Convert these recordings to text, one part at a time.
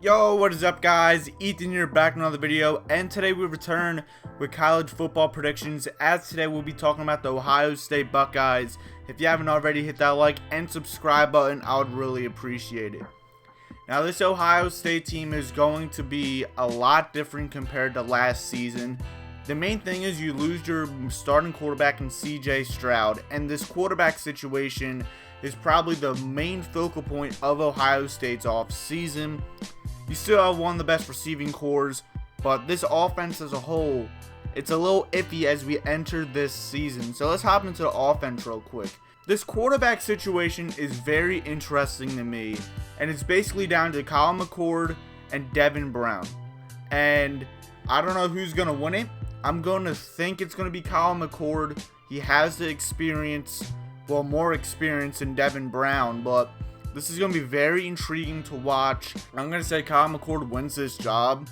Yo, what is up guys? Ethan here, back in another video, and today we return with college football predictions. As today we'll be talking about the Ohio State Buckeyes. If you haven't already, hit that like and subscribe button. I would really appreciate it. Now this Ohio State team is going to be a lot different compared to last season. The main thing is you lose your starting quarterback in CJ Stroud, and this quarterback situation is probably the main focal point of Ohio State's offseason. You still have one of the best receiving cores, but this offense as a whole, it's a little iffy as we enter this season. So let's hop into the offense real quick. This quarterback situation is very interesting to me, and it's basically down to Kyle McCord and Devin Brown. And I don't know who's going to win it. I'm going to think it's going to be Kyle McCord. He has the experience, well, more experience than Devin Brown, but this is going to be very intriguing to watch. I'm going to say Kyle McCord wins this job.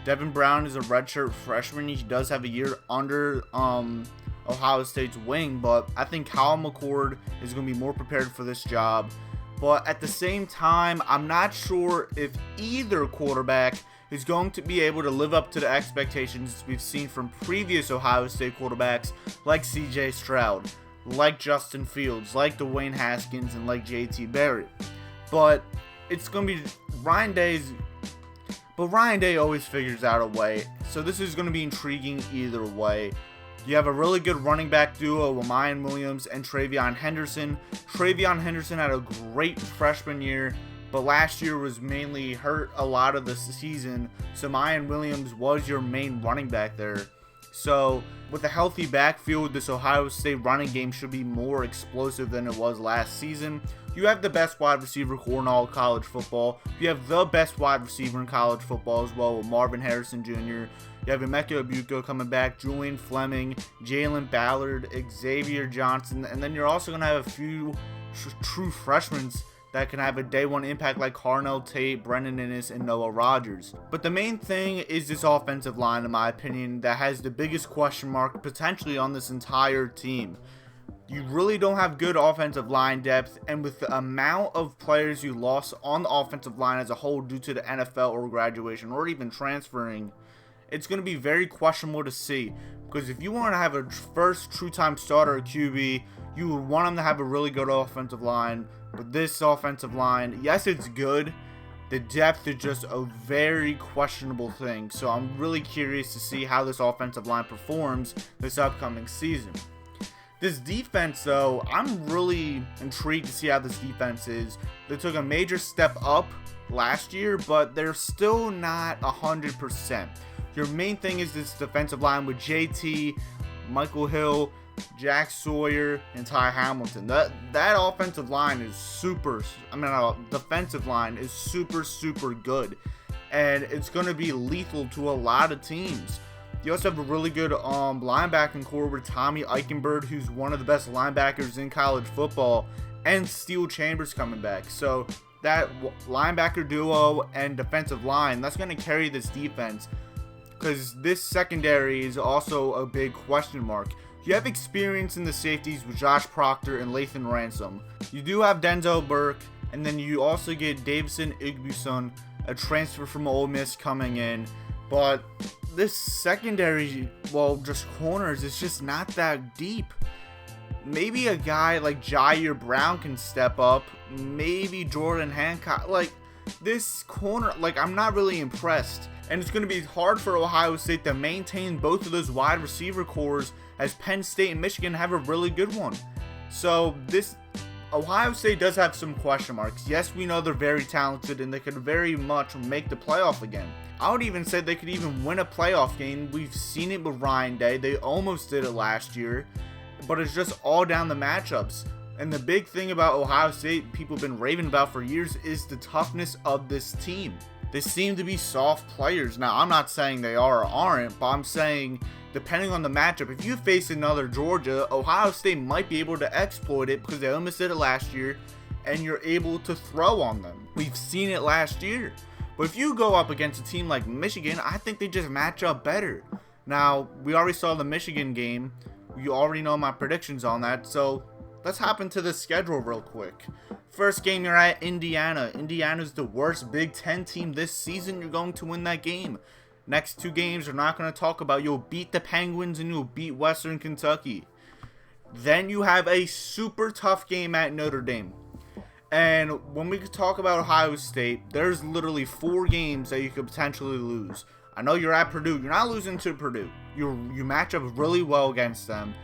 Devin Brown is a redshirt freshman. He does have a year under Ohio State's wing, but I think Kyle McCord is going to be more prepared for this job. But at the same time, I'm not sure if either quarterback is going to be able to live up to the expectations we've seen from previous Ohio State quarterbacks like CJ Stroud, like Justin Fields, like Dwayne Haskins, and like JT Barrett. But it's going to be Ryan Day's. But Ryan Day always figures out a way. So this is going to be intriguing either way. You have a really good running back duo with Mayan Williams and Travion Henderson. Travion Henderson had a great freshman year, but last year was mainly hurt a lot of the season. So Mayan Williams was your main running back there. So with a healthy backfield, this Ohio State running game should be more explosive than it was last season. You have the best wide receiver core in all college football. You have the best wide receiver in college football as well with Marvin Harrison Jr. You have Emeka Egbuka coming back, Julian Fleming, Jalen Ballard, Xavier Johnson, and then you're also going to have a few true freshmen that can have a day one impact like Carnell Tate, Brendan Innes, and Noah Rogers. But the main thing is this offensive line, in my opinion, that has the biggest question mark potentially on this entire team. You really don't have good offensive line depth, and with the amount of players you lost on the offensive line as a whole due to the NFL or graduation or even transferring, it's going to be very questionable to see. Because if you want to have a first true-time starter at QB, you would want them to have a really good offensive line. But this offensive line, yes, it's good. The depth is just a very questionable thing. So I'm really curious to see how this offensive line performs this upcoming season. This defense, though, I'm really intrigued to see how this defense is. They took a major step up last year, but they're still not 100%. Your main thing is this defensive line with JT, Michael Hill, Jack Sawyer, and Ty Hamilton. That offensive line is defensive line is super good, and it's going to be lethal to a lot of teams. You also have a really good linebacking core with Tommy Eichenberg, who's one of the best linebackers in college football, and Steel Chambers coming back. So that linebacker duo and defensive line, that's going to carry this defense, because this secondary is also a big question mark. You have experience in the safeties with Josh Proctor and Lathan Ransom. You do have Denzel Burke, and then you also get Davison Igbuson, a transfer from Ole Miss, coming in. But this secondary, well, just corners, is just not that deep. Maybe a guy like Jair Brown can step up. Maybe Jordan Hancock. Like, this corner, I'm not really impressed. And it's going to be hard for Ohio State to maintain both of those wide receiver cores, as Penn State and Michigan have a really good one. So this Ohio State does have some question marks. Yes, we know they're very talented and they could very much make the playoff again. I would even say they could even win a playoff game. We've seen it with Ryan Day. They almost did it last year, but it's just all down the matchups. And the big thing about Ohio State people have been raving about for years is the toughness of this team. They seem to be soft players. Now, I'm not saying they are or aren't, but I'm saying depending on the matchup, if you face another Georgia, Ohio State might be able to exploit it because they almost did it last year, and you're able to throw on them. We've seen it last year. But if you go up against a team like Michigan, I think they just match up better. Now, we already saw the Michigan game. You already know my predictions on that, so let's hop into the schedule real quick. First game, you're at Indiana. Indiana's the worst Big Ten team this season. You're going to win that game. Next two games, we're not going to talk about. You'll beat the Penguins and you'll beat Western Kentucky. Then you have a super tough game at Notre Dame. And when we talk about Ohio State, there's literally 4 games that you could potentially lose. I know you're at Purdue. You're not losing to Purdue. You match up really well against them.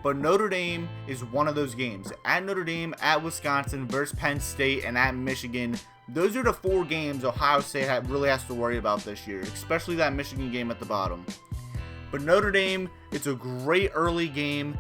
But Notre Dame is one of those games. At Notre Dame, at Wisconsin, versus Penn State, and at Michigan. Those are the 4 games Ohio State really has to worry about this year. Especially that Michigan game at the bottom. But Notre Dame, it's a great early game.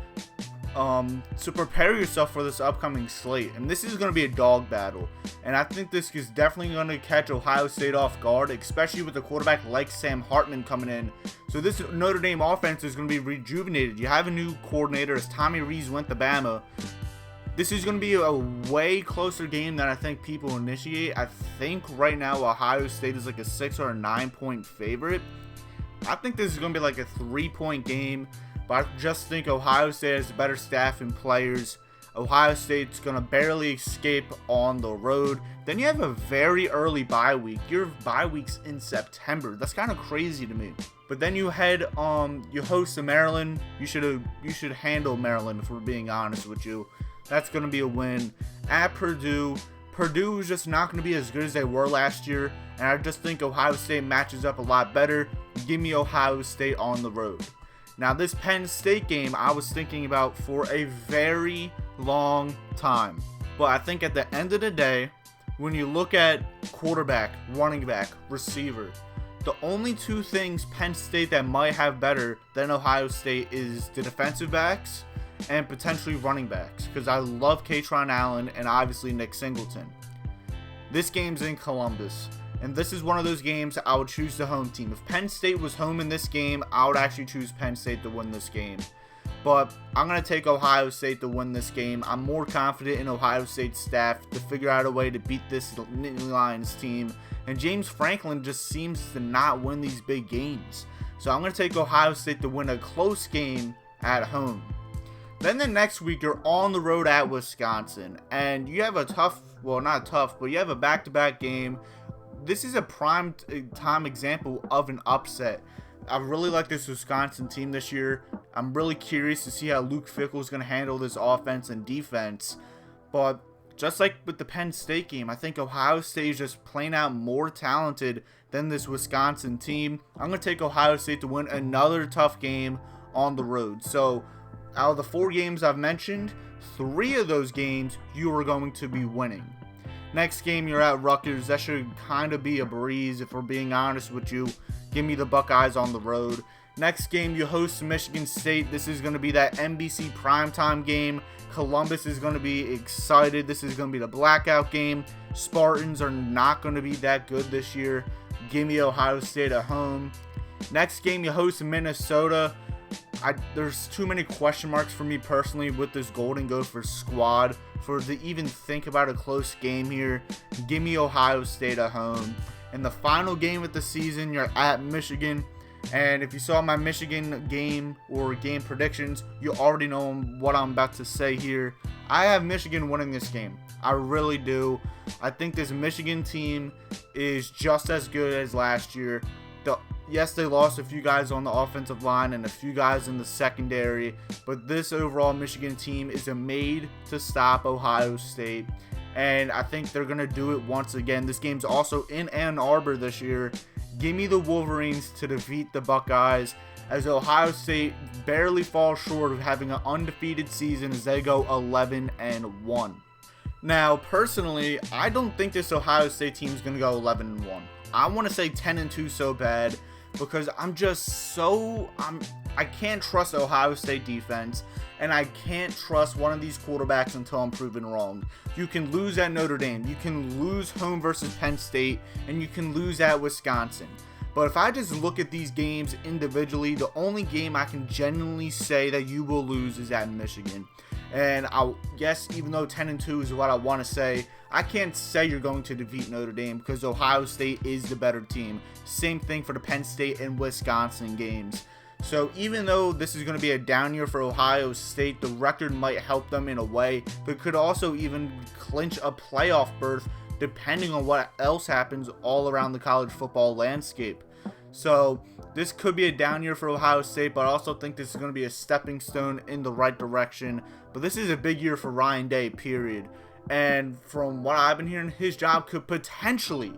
So prepare yourself for this upcoming slate, and this is going to be a dog battle, and I think this is definitely going to catch Ohio State off guard, especially with a quarterback like Sam Hartman coming in. So this Notre Dame offense is going to be rejuvenated. You have a new coordinator as Tommy Rees went to Bama. This is going to be a way closer game than I think people initiate. I think right now Ohio State is like a 6 or a 9 point favorite. I think this is going to be like a 3-point game. But I just think Ohio State has a better staff and players. Ohio State's going to barely escape on the road. Then you have a very early bye week. Your bye week's in September. That's kind of crazy to me. But then you you host Maryland. You should handle Maryland, if we're being honest with you. That's going to be a win. At Purdue. Purdue is just not going to be as good as they were last year. And I just think Ohio State matches up a lot better. Give me Ohio State on the road. Now, this Penn State game, I was thinking about for a very long time. But I think at the end of the day, when you look at quarterback, running back, receiver, the only 2 things Penn State that might have better than Ohio State is the defensive backs and potentially running backs. Because I love Katron Allen and obviously Nick Singleton. This game's in Columbus. And this is one of those games I would choose the home team. If Penn State was home in this game, I would actually choose Penn State to win this game. But I'm going to take Ohio State to win this game. I'm more confident in Ohio State's staff to figure out a way to beat this Nittany Lions team. And James Franklin just seems to not win these big games. So I'm going to take Ohio State to win a close game at home. Then the next week, you're on the road at Wisconsin. And you have a you have a back-to-back game. This is a prime time example of an upset. I really like this Wisconsin team this year. I'm really curious to see how Luke Fickell is going to handle this offense and defense. But just like with the Penn State game, I think Ohio State is just plain out more talented than this Wisconsin team. I'm going to take Ohio State to win another tough game on the road. So out of the 4 games I've mentioned, 3 of those games you are going to be winning. Next game, you're at Rutgers. That should kind of be a breeze, if we're being honest with you. Give me the Buckeyes on the road. Next game, you host Michigan State. This is going to be that NBC primetime game. Columbus is going to be excited. This is going to be the blackout game. Spartans are not going to be that good this year. Give me Ohio State at home. Next game, you host Minnesota. There's too many question marks for me personally with this Golden Gopher squad to even think about a close game here. Give me Ohio State at home. In the final game of the season, you're at Michigan. And if you saw my Michigan game or game predictions, you already know what I'm about to say here. I have Michigan winning this game. I really do. I think this Michigan team is just as good as last year. Yes, they lost a few guys on the offensive line and a few guys in the secondary, but this overall Michigan team is made to stop Ohio State, and I think they're going to do it once again. This game's also in Ann Arbor this year. Give me the Wolverines to defeat the Buckeyes, as Ohio State barely falls short of having an undefeated season as they go 11-1. Now, personally, I don't think this Ohio State team is going to go 11-1. I want to say 10-2 so bad, because I can't trust Ohio State defense, and I can't trust one of these quarterbacks until I'm proven wrong. You can lose at Notre Dame, you can lose home versus Penn State, and you can lose at Wisconsin. But if I just look at these games individually, the only game I can genuinely say that you will lose is at Michigan. And yes, even though 10-2 is what I want to say, I can't say you're going to defeat Notre Dame because Ohio State is the better team. Same thing for the Penn State and Wisconsin games. So even though this is going to be a down year for Ohio State, the record might help them in a way, but could also even clinch a playoff berth depending on what else happens all around the college football landscape. So this could be a down year for Ohio State, but I also think this is going to be a stepping stone in the right direction. But this is a big year for Ryan Day, period. And from what I've been hearing, his job could potentially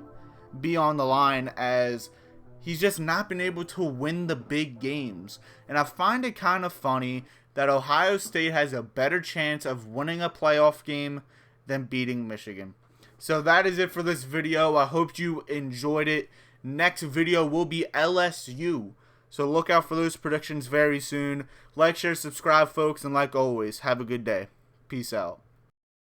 be on the line, as he's just not been able to win the big games. And I find it kind of funny that Ohio State has a better chance of winning a playoff game than beating Michigan. So that is it for this video. I hope you enjoyed it. Next video will be LSU. So look out for those predictions very soon. Like, share, subscribe, folks. And like always, have a good day. Peace out.